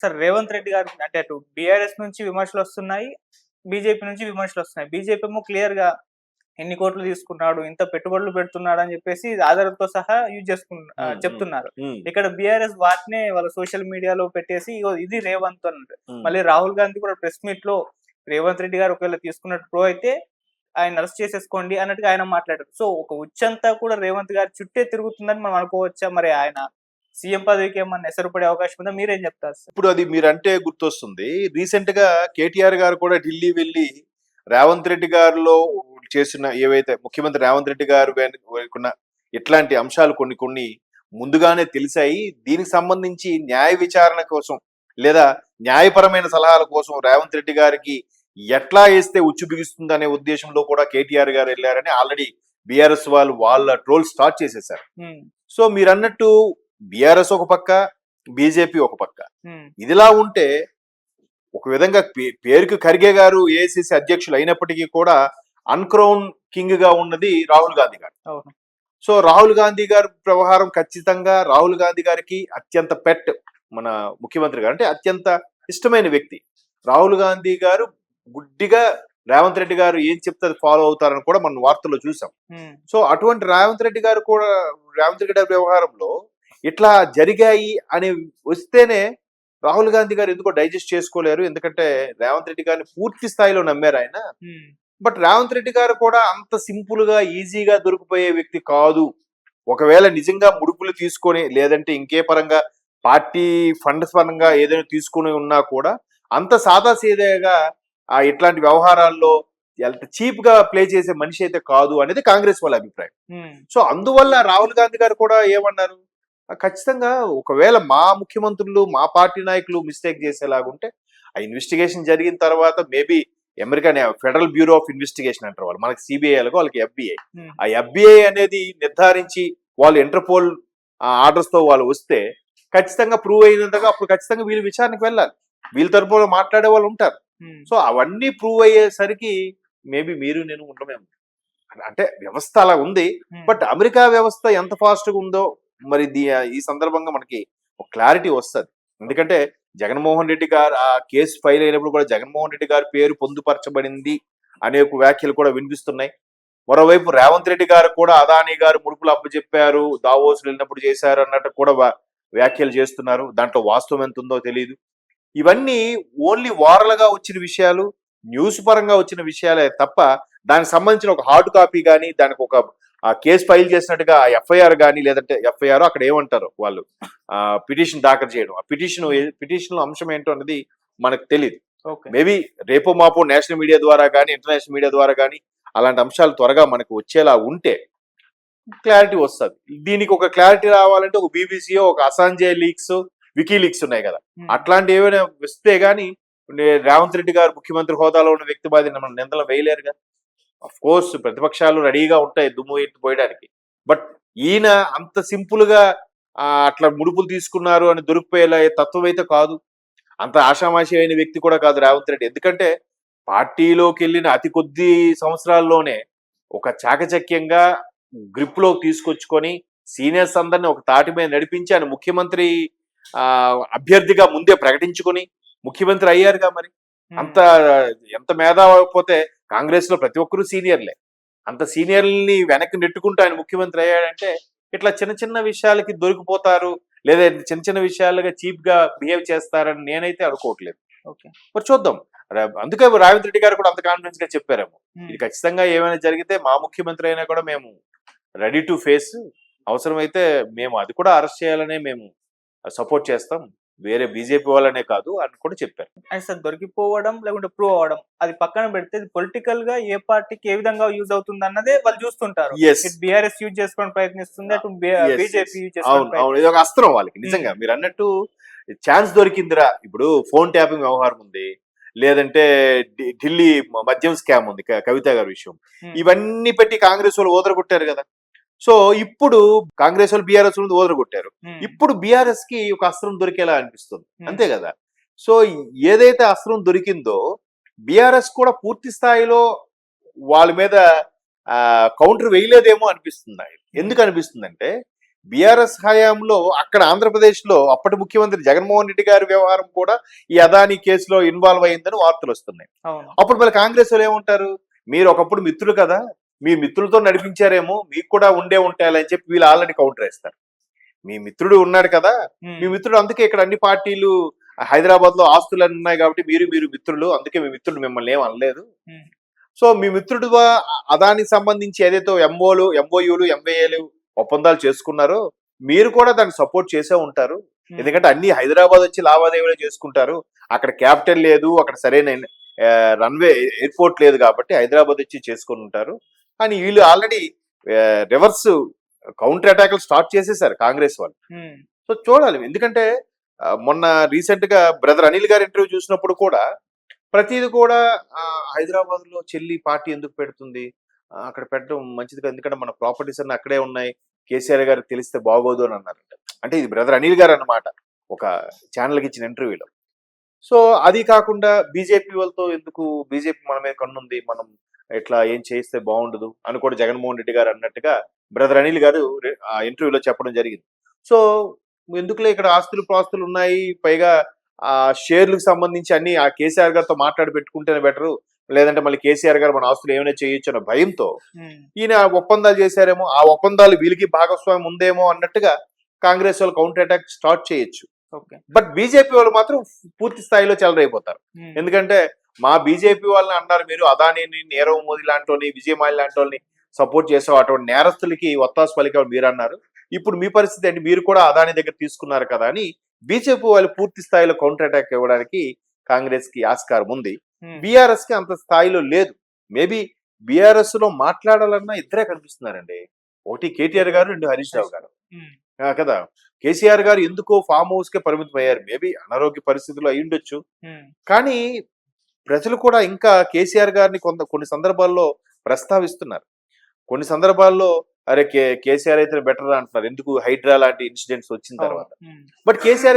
Sir Revanth Reddy గారు అంటే అటు బీఆర్ఎస్ నుంచి విమర్శలొస్తున్నాయి. బీజేపీ నుంచి విమర్శలొస్తున్నాయి. బీజేపీ ఏమో క్లియర్‌గా ఇన్ని కోట్లు తీసుకున్నాడు, ఇంత పెట్టుబడులు పెడుతున్నాడని చెప్పేసి ఆధారాలతో సహా హ్మ్. హ్మ్. చెప్తున్నారు. హ్మ్. ఇక్కడ బీఆర్ఎస్ వాటినే వాళ్ళ సోషల్ మీడియాలో పెట్టేసి ఇగో ఇది రేవంత్ అన్నట్టు. హ్మ్. మళ్ళీ రాహుల్ గాంధీ కూడా ప్రెస్ మీట్‌లో రేవంత్ రెడ్డి గారు ఒకవేళ తీసుకున్నట్టు ప్రూవ్ అయితే ఆయన్ని అరెస్ట్ చేసేసుకోండి అన్నట్టుగా ఆయన మాట్లాడారు. సో ఒక ఉచ్చంతా కూడా రేవంత్ గారి చుట్టే తిరుగుతుందని మనం అనుకోవచ్చా? మరి ఆయన సీఎం పదవికి ఏమన్నా ఎసరు పడే అవకాశం ఉందా? మీరేం చెప్తారు సార్? ఇప్పుడు అది మీరంటే గుర్తొస్తుంది. రీసెంట్‌గా కేటీఆర్ గారు కూడా ఢిల్లీ వెళ్లి రేవంత్ రెడ్డి గారిలో చేసిన ఏవైతే ముఖ్యమంత్రి రేవంత్ రెడ్డి గారు వెనుకున్న ఇట్లాంటి అంశాలు కొన్ని కొన్ని ముందుగానే తెలిసాయి. దీనికి సంబంధించి న్యాయ విచారణ కోసం లేదా న్యాయపరమైన సలహాల కోసం రేవంత్ రెడ్డి గారికి ఎట్లా ఏస్తే ఉచ్చు బిగుస్తుందనే ఉద్దేశంలో కూడా కేటీఆర్ గారు వెళ్లారని ఆల్రెడీ బీఆర్ఎస్ వాళ్ళు వాళ్ళ ట్రోల్ స్టార్ట్ చేసేసారు. హ్మ్. సో మీరన్నట్టు బీఆర్ఎస్ ఒక పక్క, బీజేపీ ఒక పక్క. హ్మ్. ఇదిలా ఉంటే ఒక విధంగా పేరుకి ఖర్గే గారు ఏఐసిసి అధ్యక్షులు అయినప్పటికీ కూడా అన్క్రౌన్ కింగ్ గా ఉన్నది రాహుల్ గాంధీ గారు. అవును. సో రాహుల్ గాంధీ గారి వ్యవహారం ఖచ్చితంగా రాహుల్ గాంధీ గారికి అత్యంత పెట్ మన ముఖ్యమంత్రి గారు అంటే అత్యంత ఇష్టమైన వ్యక్తి. రాహుల్ గాంధీ గారు గుడ్డిగా రేవంత్ రెడ్డి గారు ఏం చెప్తే అది ఫాలో అవుతారని కూడా మనం వార్తల్లో చూసాం. హ్మ్. సో అటువంటి రేవంత్ రెడ్డి గారు కూడా రేవంత్ రెడ్డి గారి వ్యవహారంలో ఇట్లా జరిగాయి అని వస్తేనే రాహుల్ గాంధీ గారు ఎందుకో డైజెస్ట్ చేసుకోలేరు. ఎందుకంటే రేవంత్ రెడ్డి గారిని పూర్తి స్థాయిలో నమ్మారు ఆయన. హ్మ్. బట్ రేవంత్ రెడ్డి గారు కూడా అంత సింపుల్ గా ఈజీగా దొరికిపోయే వ్యక్తి కాదు. ఒకవేళ నిజంగా ముడుపులు తీసుకొని లేదంటే ఇంకే పరంగా పార్టీ ఫండ్స్ పరంగా ఏదైనా తీసుకుని ఉన్నా కూడా అంత సాదాసీదాగా ఇట్లాంటి వ్యవహారాల్లో ఎంత చీప్ గా ప్లే చేసే మనిషి అయితే కాదు అనేది కాంగ్రెస్ వాళ్ళ అభిప్రాయం. హ్మ్. సో అందువల్ల రాహుల్ గాంధీ గారు కూడా ఏమన్నారు, ఖచ్చితంగా ఒకవేళ మా ముఖ్యమంత్రులు మా పార్టీ నాయకులు మిస్టేక్ చేసేలాగుంటే ఆ ఇన్వెస్టిగేషన్ జరిగిన తర్వాత maybe American federal bureau of investigation అంటారు వాళ్ళు, మనకి సిబిఐ వాళ్ళకి ఎఫ్బిఐ. హ్మ్. ఆ ఎఫ్బిఐ అనేది నిర్ధారించి వాళ్ళు ఇంటర్పోల్ ఆర్డర్స్ తో వాళ్ళు వస్తే ఖచ్చితంగా ప్రూవ్ అయినంతగా అప్పుడు ఖచ్చితంగా వీళ్ళు విచారణకు వెళ్ళాలి. వీళ్ళ తరపున మాట్లాడే వాళ్ళు ఉంటారు. హ్మ్. సో అవన్నీ ప్రూవ్ అయ్యేసరికి మేబీ మీరు నేను ఉండమేమో. అంటే వ్యవస్థ అలా ఉంది. హ్మ్. బట్ అమెరికా వ్యవస్థ ఎంత ఫాస్ట్ గా ఉందో మరి ఈ సందర్భంగా మనకి ఒక క్లారిటీ వస్తుంది. ఎందుకంటే జగన్మోహన్ రెడ్డి గారు ఆ కేసు ఫైల్ అయినప్పుడు కూడా జగన్మోహన్ రెడ్డి గారి పేరు పొందుపరచబడింది అనే ఒక వ్యాఖ్యలు కూడా వినిపిస్తున్నాయి. మరోవైపు రేవంత్ రెడ్డి గారు కూడా అదానీ గారు ముడుపులు అప్పచెప్పారు, దావోస్ వెళ్ళినప్పుడు చేశారు అన్నట్టు కూడా వ్యాఖ్యలు చేస్తున్నారు. దాంట్లో వాస్తవం ఎంత ఉందో తెలియదు. ఇవన్నీ ఓన్లీ వారలుగా వచ్చిన విషయాలు, న్యూస్ పరంగా వచ్చిన విషయాలే తప్ప దానికి సంబంధించిన ఒక హార్డ్ కాపీ కానీ దానికి ఒక కేసు ఫైల్ చేసినట్టుగా ఎఫ్ఐఆర్ కానీ లేదంటే ఎఫ్ఐఆర్ అక్కడ ఏమంటారు వాళ్ళు పిటిషన్ దాఖలు చేయడం, ఆ పిటిషన్ అంశం ఏంటో అనేది మనకు తెలియదు. ఓకే. మేబీ రేపో మాపో నేషనల్ మీడియా ద్వారా కానీ ఇంటర్నేషనల్ మీడియా ద్వారా కానీ అలాంటి అంశాలు త్వరగా మనకు వచ్చేలా ఉంటే క్లారిటీ వస్తుంది. దీనికి ఒక క్లారిటీ రావాలంటే ఒక బీబీసీయో ఒక అసాంజే లీక్స్ వికీ లీక్స్ ఉన్నాయి కదా, హ్మ్. అట్లాంటి ఏమైనా వస్తే గానీ రేవంత్ రెడ్డి గారు ముఖ్యమంత్రి హోదాలో ఉన్న వ్యక్తి బాధ్యత మనం నిందలు వేయలేరు కదా. అఫ్ కోర్స్ ప్రతిపక్షాలు రెడీగా ఉంటాయి దుమ్ము ఎత్తిపోయడానికి. బట్ ఈయన అంత సింపుల్ గా అట్లా ముడుపులు తీసుకున్నారు అని దొరికిపోయేలా తత్వం అయితే కాదు. అంత ఆషామాషి అయిన వ్యక్తి కూడా కాదు రేవంత్ రెడ్డి. ఎందుకంటే పార్టీలోకి వెళ్ళిన అతి కొద్ది సంవత్సరాల్లోనే ఒక చాకచక్యంగా గ్రిప్ లో తీసుకొచ్చుకొని సీనియర్స్ అందరినీ ఒక తాటి మీద నడిపించి ఆయన ముఖ్యమంత్రి అభ్యర్థిగా ముందే ప్రకటించుకొని ముఖ్యమంత్రి అయ్యారుగా. మరి అంత ఎంత మేధావైపోతే కాంగ్రెస్ లో ప్రతి ఒక్కరూ సీనియర్లే. అంత సీనియర్లని వెనక్కి నెట్టుకుంటూ ఆయన ముఖ్యమంత్రి అయ్యాడంటే ఇట్లా చిన్న చిన్న విషయాలకి దొరికిపోతారు లేదా చిన్న చిన్న విషయాలుగా చీప్ గా బిహేవ్ చేస్తారని నేనైతే అనుకోవట్లేదు. ఓకే. మరి చూద్దాం. అందుకే రేవంత్ రెడ్డి గారు కూడా అంత కాన్ఫిడెన్స్ గా చెప్పారేమో, హ్మ్. ఇది ఖచ్చితంగా ఏమైనా జరిగితే మా ముఖ్యమంత్రి అయినా కూడా మేము రెడీ టు ఫేస్, అవసరమైతే మేము అది కూడా అరెస్ట్ చేయాలనే మేము సపోర్ట్ చేస్తాం, వేరే బీజేపీ వాళ్ళనే కాదు అని కూడా చెప్పారు. సార్ దొరికిపోవడం లేకుంటే ప్రూవ్ అవ్వడం అది పక్కన పెడితే పొలిటికల్ గా ఏ పార్టీకి ఏ విధంగా యూజ్ అవుతుంది అన్నదే వాళ్ళు చూస్తుంటారు. Yes. ఇటు బీఆర్ఎస్ యూజ్ చేసుకోవడం ప్రయత్నిస్తుంది, అటు Yes, yes. బీజేపీ యూజ్ అవును చేసుకోవడం అవును ఇది ఒక అస్త్రం వాళ్ళకి. నిజంగా హ్మ్. మీరు అన్నట్టు ఛాన్స్ దొరికిందిరా. ఇప్పుడు ఫోన్ ట్యాపింగ్ వ్యవహారం ఉంది, లేదంటే ఢిల్లీ మద్యం స్కామ్ ఉంది, కవిత గారి విషయం. హ్మ్. ఇవన్నీ పెట్టి కాంగ్రెస్ వాళ్ళు ఓదరగొట్టారు కదా. సో ఇప్పుడు కాంగ్రెస్ వాళ్ళు బీఆర్ఎస్ వాళ్ళు ఓదరగొట్టారు. హ్మ్. ఇప్పుడు బీఆర్ఎస్ కి ఒక అస్త్రం దొరికేలా అనిపిస్తుంది, హ్మ్. అంతే కదా. సో ఏదైతే అస్త్రం దొరికిందో బీఆర్ఎస్ కూడా పూర్తి స్థాయిలో వాళ్ళ మీద కౌంటర్ వేయలేదేమో అనిపిస్తుంది. ఎందుకు అనిపిస్తుందంటే బీఆర్ఎస్ హయాంలో అక్కడ ఆంధ్రప్రదేశ్ లో అప్పటి ముఖ్యమంత్రి జగన్మోహన్ రెడ్డి గారి వ్యవహారం కూడా ఈ అదానీ కేసులో ఇన్వాల్వ్ అయిందని వార్తలు వస్తున్నాయి. అవును. అప్పుడు మళ్ళీ కాంగ్రెస్ వాళ్ళు ఏమంటారు, మీరు ఒకప్పుడు మిత్రులు కదా, మీ మిత్రులతో నడిపించారేమో, మీకు కూడా ఉండే ఉంటాయని చెప్పి వీళ్ళు ఆల్రెడీ కౌంటర్ వేస్తారు. మీ మిత్రుడు ఉన్నాడు కదా, మీ మిత్రుడు, అందుకే ఇక్కడ అన్ని పార్టీలు హైదరాబాద్ లో ఆస్తులు ఉన్నాయి కాబట్టి మీరు మిత్రులు, అందుకే మీ మిత్రుడు మిమ్మల్ని ఏం అనలేదు. సో మీ మిత్రుడు అదానికి సంబంధించి ఏదైతే ఎంఓయూలు ఎంఏఏలు ఒప్పందాలు చేసుకున్నారో మీరు కూడా దాన్ని సపోర్ట్ చేసే ఉంటారు. ఎందుకంటే అన్ని హైదరాబాద్ వచ్చి లావాదేవీలు చేసుకుంటారు, అక్కడ క్యాపిటల్ లేదు, అక్కడ సరైన రన్వే ఎయిర్పోర్ట్ లేదు కాబట్టి హైదరాబాద్ వచ్చి చేసుకుని ఉంటారు అని వీళ్ళు ఆల్రెడీ రివర్స్ కౌంటర్ అటాక్లు స్టార్ట్ చేసేసారు కాంగ్రెస్ వాళ్ళు. సో చూడాలి, ఎందుకంటే మొన్న రీసెంట్ గా బ్రదర్ అనిల్ గారి ఇంటర్వ్యూ చూసినప్పుడు కూడా ప్రతిది కూడా హైదరాబాద్ లో చెల్లి పార్టీ ఎందుకు పెడుతుంది, అక్కడ పెట్టడం మంచిది కాదు, ఎందుకంటే మన ప్రాపర్టీస్ అన్ని అక్కడే ఉన్నాయి, కేసీఆర్ గారికి తెలిస్తే బాగోదు అని అన్నారంట. అంటే ఇది బ్రదర్ అనిల్ గారు అన్నమాట ఒక ఛానల్కి ఇచ్చిన ఇంటర్వ్యూలో. సో అది కాకుండా బీజేపీ వాళ్ళతో ఎందుకు, బీజేపీ మన మీద కన్నుంది, మనం ఇట్లా ఏం చేస్తే బాగుండదు అని కూడా జగన్మోహన్ రెడ్డి గారు అన్నట్టుగా బ్రదర్ అనిల్ గారు ఆ ఇంటర్వ్యూలో చెప్పడం జరిగింది. సో ఎందుకులే, ఇక్కడ ఆస్తులు ప్రాస్తులు ఉన్నాయి, పైగా ఆ షేర్లకు సంబంధించి అన్ని ఆ కేసీఆర్ గారితో మాట్లాడి పెట్టుకుంటేనే బెటరు, లేదంటే మళ్ళీ కేసీఆర్ గారు మన ఆస్తులు ఏమైనా చేయొచ్చు అన్న భయంతో ఈయన ఒప్పందాలు చేశారేమో, ఆ ఒప్పందాలు వీళ్ళకి భాగస్వామ్యం ఉందేమో అన్నట్టుగా కాంగ్రెస్ వాళ్ళు కౌంటర్ అటాక్ స్టార్ట్ చేయొచ్చు. బట్ బీజేపీ వాళ్ళు మాత్రం పూర్తి స్థాయిలో చెలరైపోతారు. ఎందుకంటే మా బీజేపీ వాళ్ళని అన్నారు మీరు, అదానీని, నీరవ్ మోదీ లాంటి వాళ్ళని, విజయమాలి లాంటి వాళ్ళని సపోర్ట్ చేసావు, అటువంటి నేరస్తులకి ఒత్తాసు పలికావు మీరు అన్నారు, ఇప్పుడు మీ పరిస్థితి ఏంటి, మీరు కూడా అదానీ దగ్గర తీసుకున్నారు కదా అని బీజేపీ వాళ్ళు పూర్తి స్థాయిలో కౌంటర్ అటాక్ ఇవ్వడానికి కాంగ్రెస్ కి ఆస్కారం ఉంది. బీఆర్ఎస్ కి అంత స్థాయిలో లేదు. మేబీ బీఆర్ఎస్ లో మాట్లాడాలన్నా ఇద్దరే కనిపిస్తున్నారండి, ఒకటి కేటీఆర్ గారు, రెండు హరీష్ రావు గారు కదా. కేసీఆర్ గారు ఎందుకో ఫామ్ హౌస్ కే పరిమితం అయ్యారు, మేబీ అనారోగ్య పరిస్థితుల్లో అయి ఉండొచ్చు. కానీ ప్రజలు కూడా ఇంకా కేసీఆర్ గారిని కొన్ని సందర్భాల్లో ప్రస్తావిస్తున్నారు, కొన్ని సందర్భాల్లో అరే కేసీఆర్ అయితే బెటర్ అంటున్నారు, ఎందుకు హైడ్రా లాంటి ఇన్సిడెంట్స్ వచ్చిన తర్వాత. బట్ కేసీఆర్